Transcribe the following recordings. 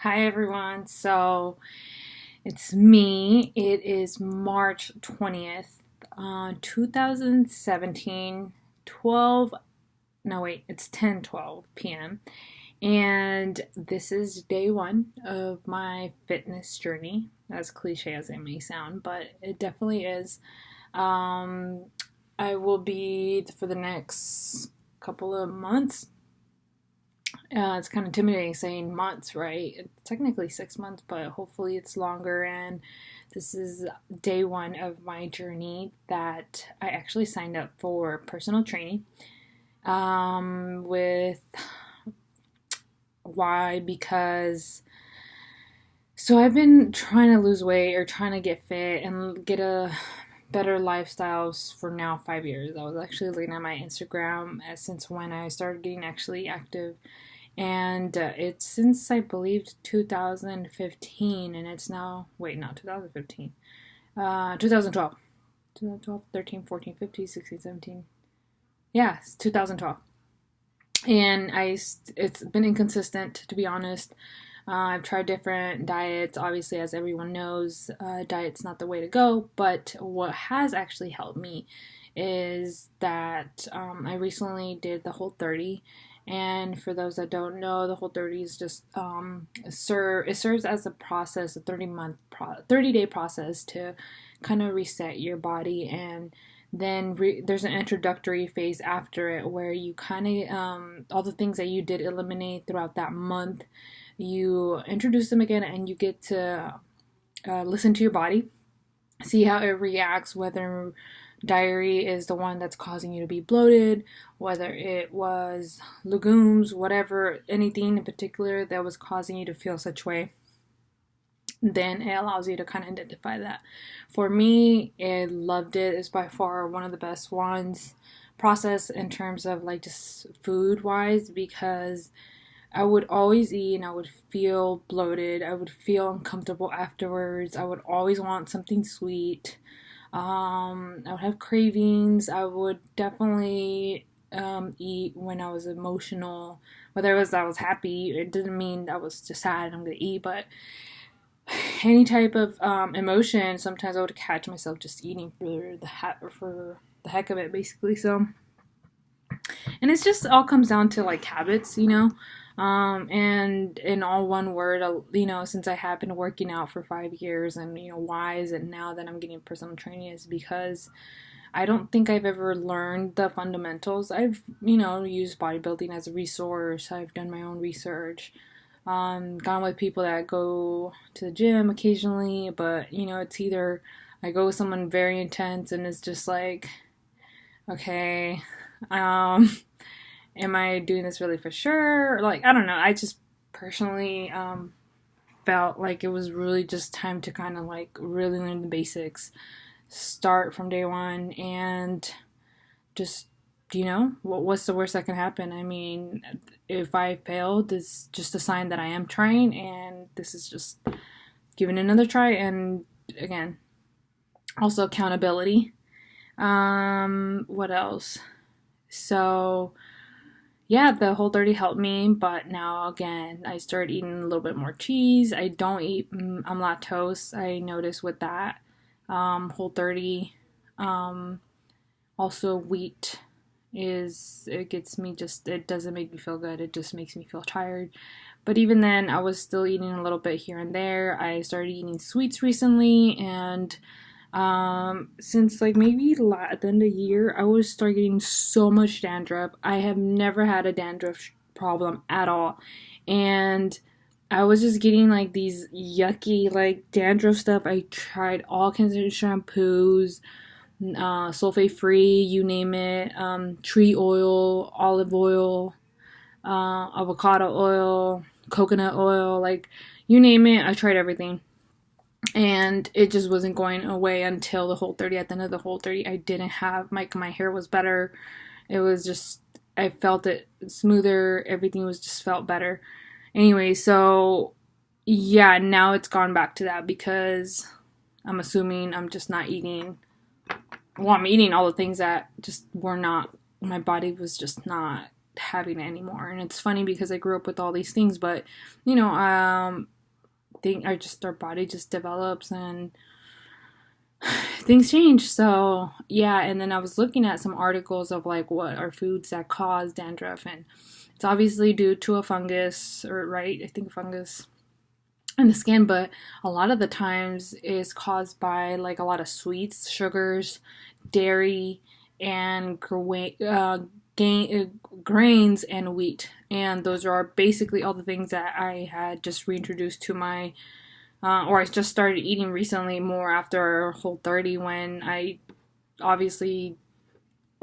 Hi everyone. So it's me. It is March 20th, 2017, 12, no wait, it's 10:12 p.m. And this is day one of my fitness journey, as cliche as it may sound, but it definitely is. Um, I will be for the next couple of months. It's kind of intimidating saying months, right? It's technically 6 months, but hopefully it's longer. And this is day one of my journey that I actually signed up for personal training. With why? Because so I've been trying to lose weight or trying to get fit and get a better lifestyles for now 5 years. I was actually looking at my Instagram since when I started getting actually active, and it's since I believe 2015, and it's now wait, not 2015, 2012, 2012, 13, 14, 15, 16, 17. Yeah, it's 2012. And it's been inconsistent, to be honest. I've tried different diets. Obviously, as everyone knows, diet's not the way to go. But what has actually helped me is that I recently did the Whole 30. And for those that don't know, the Whole 30 is just it serves as a process, a 30-day process to kind of reset your body. And then there's an introductory phase after it where you kind of all the things that you did eliminate throughout that month, you introduce them again, and you get to listen to your body, see how it reacts, whether diary is the one that's causing you to be bloated, whether it was legumes, whatever, anything in particular that was causing you to feel such way. Then it allows you to kind of identify that. For me, I loved it. It's by far one of the best ones process in terms of like just food wise, because I would always eat and I would feel bloated. I would feel uncomfortable afterwards. I would always want something sweet. I would have cravings. I would definitely eat when I was emotional. Whether it was I was happy, it didn't mean I was just sad and I'm gonna eat, but any type of emotion, sometimes I would catch myself just eating for the heck of it, basically. So, and it's just all comes down to like habits, and in all one word, since I have been working out for 5 years, and why is it now that I'm getting personal training is because I don't think I've ever learned the fundamentals. I've used bodybuilding as a resource. I've done my own research. Gone with people that go to the gym occasionally, but it's either I go with someone very intense and it's just like, okay, am I doing this really for sure? Like, I don't know. I just personally felt like it was really just time to kind of like really learn the basics, start from day one, and just what's the worst that can happen? I mean, if I failed, it's just a sign that I am trying, and this is just giving it another try. And again, also accountability. What else? So yeah, the Whole30 helped me, but now again, I started eating a little bit more cheese. I don't eat, I'm lactose. I noticed with that. Whole30, also wheat it gets me just, it doesn't make me feel good. It just makes me feel tired. But even then, I was still eating a little bit here and there. I started eating sweets recently, and since like maybe at the end of the year, I was start getting so much dandruff. I have never had a dandruff problem at all, and I was just getting like these yucky like dandruff stuff. I tried all kinds of shampoos, sulfate free, you name it, tree oil, olive oil, avocado oil, coconut oil, like you name it. I tried everything, and it just wasn't going away until the Whole30. At the end of the Whole30, I didn't have my hair was better. It was just, I felt it smoother. Everything was just felt better. Anyway, so yeah, now it's gone back to that because I'm assuming I'm just not eating. Well, I'm eating all the things that just were not, my body was just not having it anymore. And it's funny because I grew up with all these things, but think our just our body just develops and things change. So yeah, and then I was looking at some articles of like what are foods that cause dandruff, and it's obviously due to a fungus, or right, I think fungus in the skin, but a lot of the times is caused by like a lot of sweets, sugars, dairy, and grains and wheat. And those are basically all the things that I had just reintroduced to my or I just started eating recently more after Whole 30 when I obviously,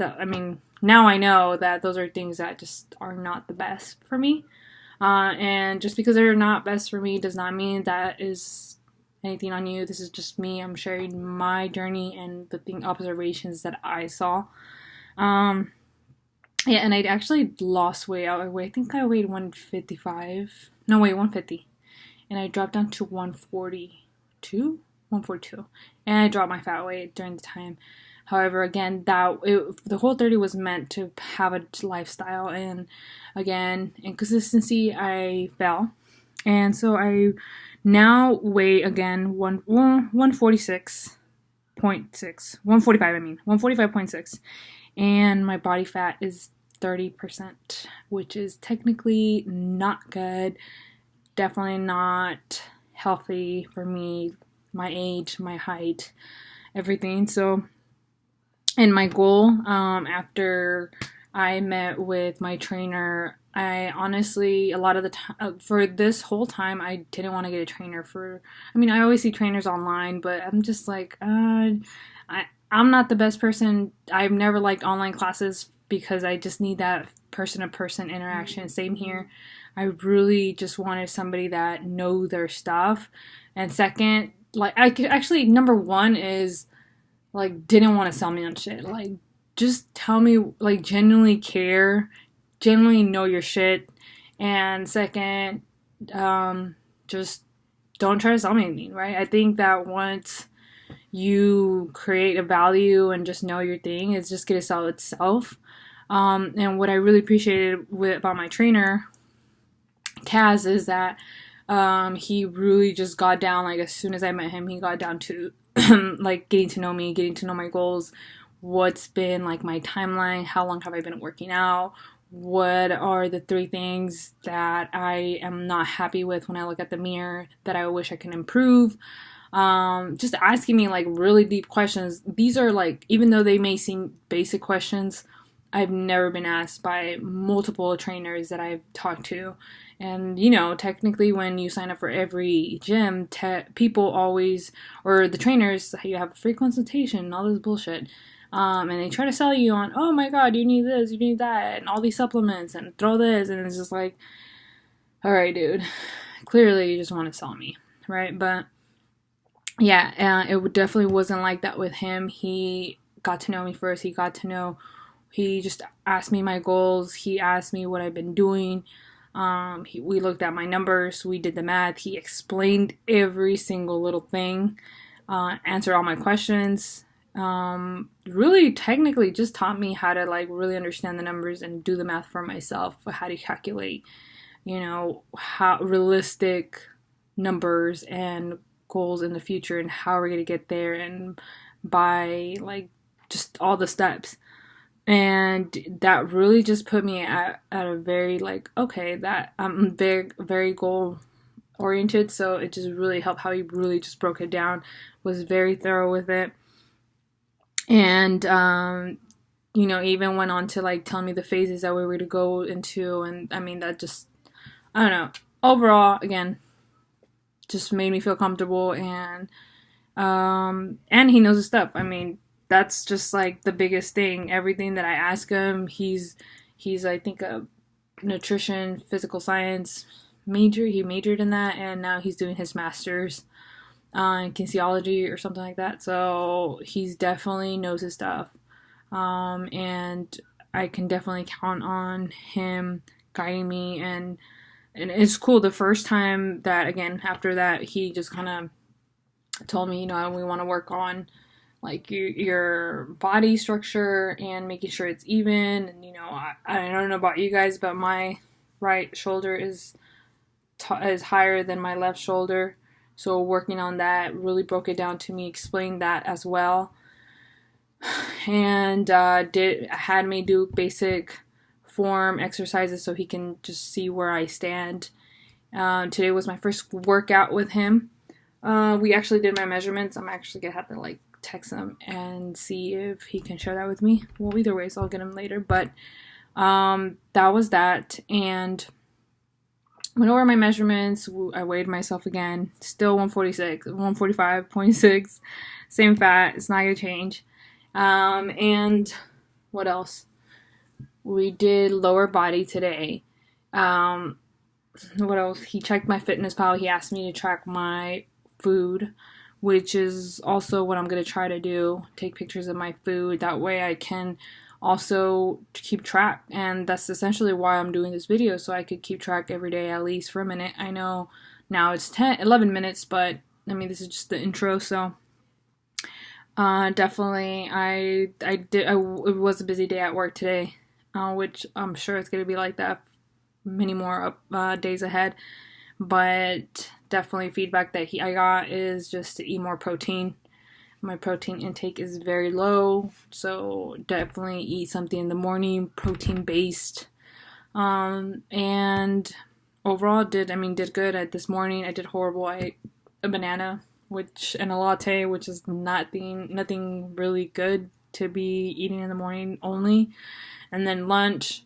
I mean, now I know that those are things that just are not the best for me. And just because they're not best for me does not mean that is anything on you. This is just me. I'm sharing my journey and the observations that I saw. Yeah, and I actually lost weight. I think I weighed 155. No, wait, 150. And I dropped down to 142, 142, and I dropped my fat weight during the time. However, again, the Whole 30 was meant to have a lifestyle, and again, in consistency, I fell, and so I now weigh again 146.6, 145. I mean 145.6, and my body fat is 30%, which is technically not good. Definitely not healthy for me, my age, my height, everything. So, and my goal, after I met with my trainer, I honestly, a lot of the time, for this whole time, I didn't want to get a trainer I mean, I always see trainers online, but I'm just like, I'm not the best person. I've never liked online classes because I just need that person to person interaction. Same here. I really just wanted somebody that know their stuff. And second, like I could actually number one is like didn't want to sell me on shit. Like just tell me like genuinely care, genuinely know your shit. And second, just don't try to sell me anything, right? I think that once you create a value and just know your thing, it's just gonna sell itself. And what I really appreciated about my trainer Kaz is that he really just got down, like as soon as I met him, he got down to like getting to know me, getting to know my goals, what's been like my timeline, how long have I been working out, what are the 3 things that I am not happy with when I look at the mirror that I wish I can improve. Just asking me like really deep questions. These are like, even though they may seem basic questions, I've never been asked by multiple trainers that I've talked to. And, you know, technically when you sign up for every gym, people always, or the trainers, you have a free consultation and all this bullshit. And they try to sell you on, oh my god, you need this, you need that, and all these supplements, and throw this. And it's just like, all right, dude, clearly you just want to sell me, right? But yeah, it definitely wasn't like that with him. He got to know me first. He just asked me my goals. He asked me what I've been doing. We looked at my numbers. We did the math. He explained every single little thing, answered all my questions. Really technically just taught me how to like really understand the numbers and do the math for myself, how to calculate, you know, how realistic numbers and goals in the future and how we're going to get there and by like just all the steps. And that really just put me at a very like, okay, that I'm very, very goal oriented. So it just really helped how he really just broke it down, was very thorough with it. And, you know, even went on to like tell me the phases that we were to go into. And I mean, that just, I don't know. Overall, again, just made me feel comfortable, and he knows his stuff. I mean, that's just like the biggest thing. Everything that I ask him, he's I think a nutrition physical science major. He majored in that, and now he's doing his master's in kinesiology or something like that. So he's definitely knows his stuff, and I can definitely count on him guiding me. And it's cool. The first time that, again, after that, he just kind of told me, you know, we want to work on like your body structure and making sure it's even. And, you know, I don't know about you guys, but my right shoulder is higher than my left shoulder. So working on that, really broke it down to me, explained that as well, and had me do basic form exercises so he can just see where I stand. Today was my first workout with him. We actually did my measurements. I'm actually gonna have to like text him and see if he can share that with me. Well, either way, so I'll get him later. But that was that, and went over my measurements. I weighed myself again. Still 146, 145.6. Same fat. It's not gonna change. And what else? We did lower body today. What else? He checked my FitnessPal. He asked me to track my food, which is also what I'm going to try to do. Take pictures of my food. That way I can also keep track. And that's essentially why I'm doing this video, so I could keep track every day at least for a minute. I know now it's 11 minutes, but I mean, this is just the intro, so definitely it was a busy day at work today, which I'm sure it's going to be like that many more days ahead. But definitely feedback that I got is just to eat more protein. My protein intake is very low, so definitely eat something in the morning, protein based. And overall did good. This morning I did horrible. I ate a banana and a latte, which is nothing really good to be eating in the morning only. And then lunch,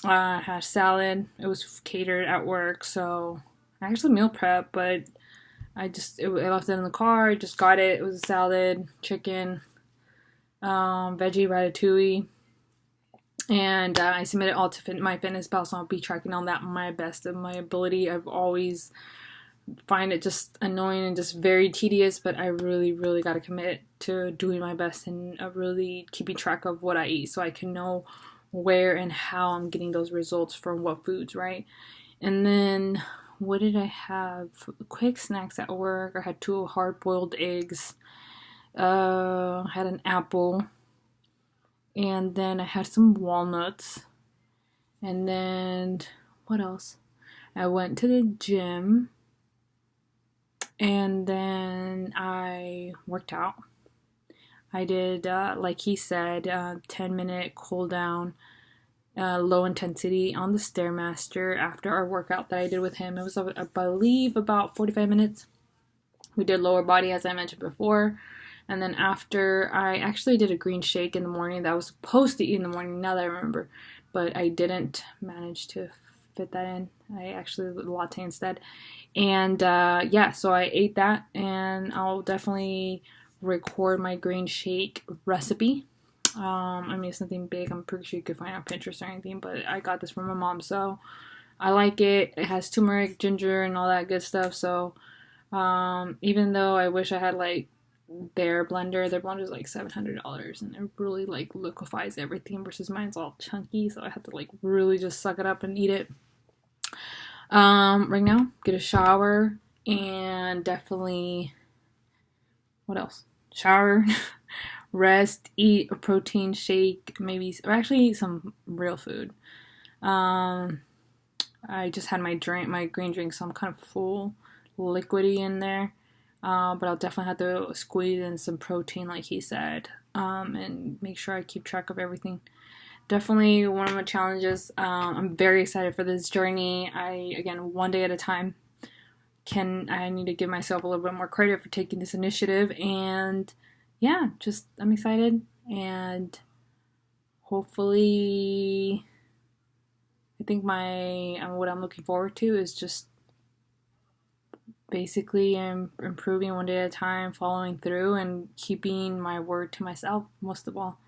I had salad. It was catered at work, so I actually meal prep, but I left it in the car. I just got it. It was a salad, chicken, veggie ratatouille, and I submitted all to my FitnessPal, so I'll be tracking on that my best of my ability. I've always find it just annoying and just very tedious, but I really, really got to commit to doing my best and really keeping track of what I eat so I can know where and how I'm getting those results from what foods, right? And then what did I have? Quick snacks at work. I had 2 hard-boiled eggs. I had an apple. And then I had some walnuts. And then, what else? I went to the gym. And then I worked out. I did, like he said, 10-minute cool down, low intensity on the Stairmaster after our workout that I did with him. It was, I believe, about 45 minutes. We did lower body, as I mentioned before. And then after, I actually did a green shake in the morning that I was supposed to eat in the morning, now that I remember. But I didn't manage to fit that in. I actually did a latte instead. And yeah, so I ate that, and I'll definitely record my green shake recipe. I mean, it's nothing big. I'm pretty sure you could find on Pinterest or anything, but I got this from my mom, so I like it. It has turmeric, ginger, and all that good stuff. So even though I wish I had like their blender is like $700, and it really like liquefies everything versus mine's all chunky, so I have to like really just suck it up and eat it. Right now, get a shower, and definitely, what else? Shower, rest, eat a protein shake, maybe, or actually eat some real food. I just had my green drink, so I'm kind of full, liquidy in there. But I'll definitely have to squeeze in some protein, like he said, and make sure I keep track of everything. Definitely one of my challenges. I'm very excited for this journey. Again, one day at a time. I need to give myself a little bit more credit for taking this initiative, and yeah, I'm excited, and hopefully, I think what I'm looking forward to is just basically improving one day at a time, following through, and keeping my word to myself, most of all.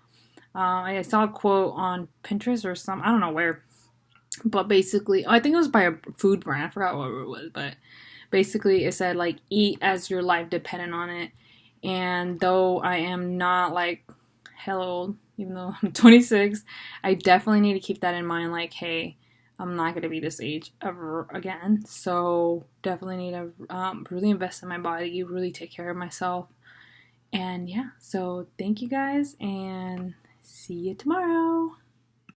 I saw a quote on Pinterest or I don't know where, but basically, I think it was by a food brand, I forgot what it was, but basically it said, like, eat as your life depended on it. And though I am not like hella old, even though I'm 26, I definitely need to keep that in mind, like, hey, I'm not going to be this age ever again, so definitely need to really invest in my body, really take care of myself. And yeah, so thank you guys, and see you tomorrow.